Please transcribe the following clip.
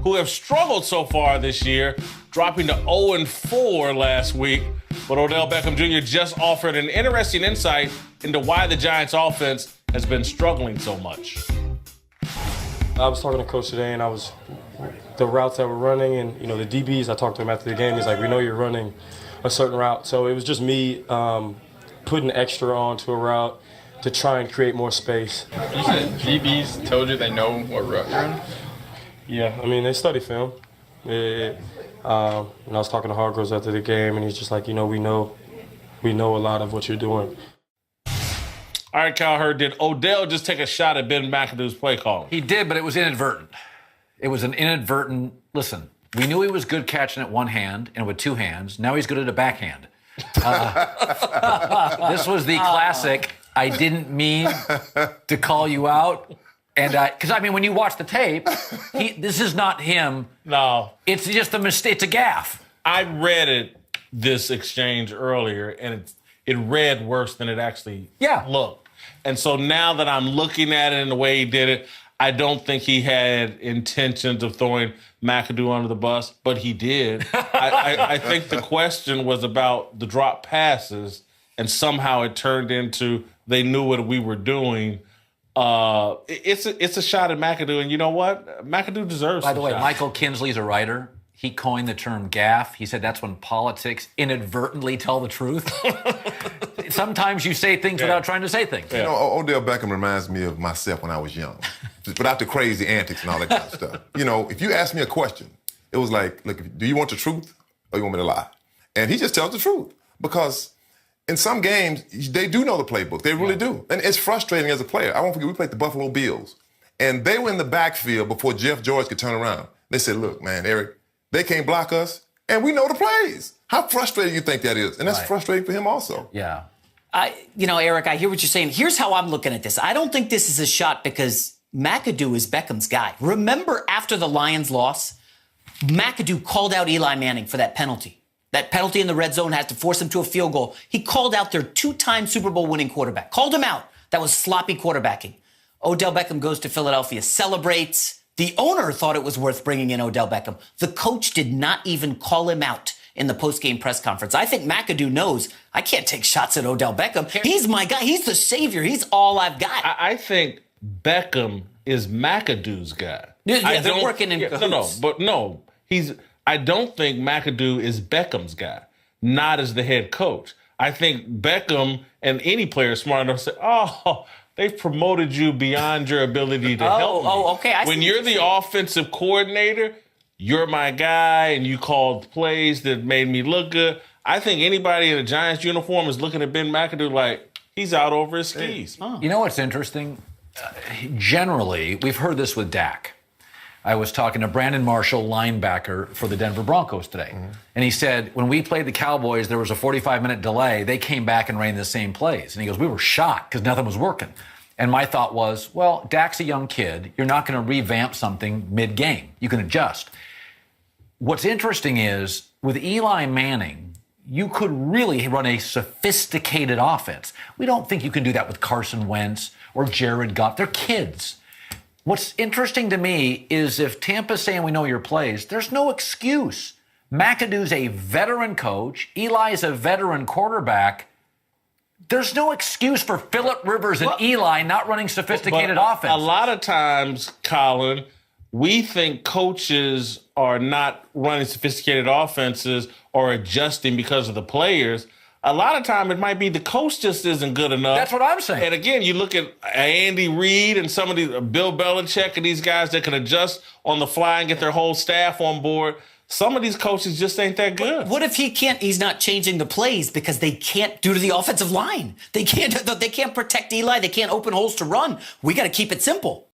who have struggled so far this year, dropping to 0-4 last week. But Odell Beckham Jr. just offered an interesting insight into why the Giants' offense has been struggling so much. I was talking to Coach today, and the routes that we're running, and the DBs. I talked to him after the game. He's like, "We know you're running a certain route," so it was just me putting extra onto a route to try and create more space. You said DBs told you they know what route you're running? Yeah, I mean they study film. And I was talking to Hargroves after the game, and he's just like, we know a lot of what you're doing. All right, Cowherd, did Odell just take a shot at Ben McAdoo's play calling? He did, but it was inadvertent. It was an inadvertent, listen, we knew he was good catching it one hand and with two hands. Now he's good at a backhand. This was the classic, I didn't mean to call you out. And because, when you watch the tape, this is not him. No. It's just a mistake. It's a gaffe. I read this exchange earlier, and it read worse than it actually looked. And so now that I'm looking at it in the way he did it, I don't think he had intentions of throwing McAdoo under the bus, but he did. I think the question was about the drop passes, and somehow it turned into they knew what we were doing. It's a shot at McAdoo, and you know what? McAdoo deserves. By the way, Michael Kinsley's a writer. He coined the term gaffe. He said that's when politics inadvertently tell the truth. Sometimes you say things without trying to say things. Yeah. Odell Beckham reminds me of myself when I was young, without the crazy antics and all that kind of stuff. If you ask me a question, it was like, look, do you want the truth or you want me to lie? And he just tells the truth because in some games, they do know the playbook. They really do. And it's frustrating as a player. I won't forget, we played the Buffalo Bills, and they were in the backfield before Jeff George could turn around. They said, look, man, Eric, they can't block us, and we know the plays. How frustrating you think that is? And that's frustrating for him also. Yeah. Eric, I hear what you're saying. Here's how I'm looking at this. I don't think this is a shot because McAdoo is Beckham's guy. Remember after the Lions loss, McAdoo called out Eli Manning for that penalty. That penalty in the red zone had to force him to a field goal. He called out their two-time Super Bowl winning quarterback. Called him out. That was sloppy quarterbacking. Odell Beckham goes to Philadelphia, celebrates. The owner thought it was worth bringing in Odell Beckham. The coach did not even call him out in the post-game press conference. I think McAdoo knows I can't take shots at Odell Beckham. He's my guy. He's the savior. He's all I've got. I think Beckham is McAdoo's guy. Yeah, they're working in cahoots. I don't think McAdoo is Beckham's guy, not as the head coach. I think Beckham and any player smart enough to say, they've promoted you beyond your ability to help me. Okay. When you're the offensive coordinator, you're my guy, and you called plays that made me look good. I think anybody in a Giants uniform is looking at Ben McAdoo like he's out over his skis. You know what's interesting? Generally, we've heard this with Dak. I was talking to Brandon Marshall, linebacker for the Denver Broncos today. Mm-hmm. And he said, when we played the Cowboys, there was a 45-minute delay. They came back and ran the same plays. And he goes, we were shocked because nothing was working. And my thought was, well, Dak's a young kid. You're not going to revamp something mid-game. You can adjust. What's interesting is, with Eli Manning, you could really run a sophisticated offense. We don't think you can do that with Carson Wentz or Jared Goff. They're kids. What's interesting to me is if Tampa's saying we know your plays, there's no excuse. McAdoo's a veteran coach. Eli's a veteran quarterback. There's no excuse for Phillip Rivers and Eli not running sophisticated offense. A lot of times, Colin, we think coaches are not running sophisticated offenses or adjusting because of the players. A lot of time it might be the coach just isn't good enough. That's what I'm saying. And again, you look at Andy Reid and some of these, Bill Belichick and these guys that can adjust on the fly and get their whole staff on board. Some of these coaches just ain't that good. What if he's not changing the plays because they can't due to the offensive line? They can't protect Eli. They can't open holes to run. We got to keep it simple.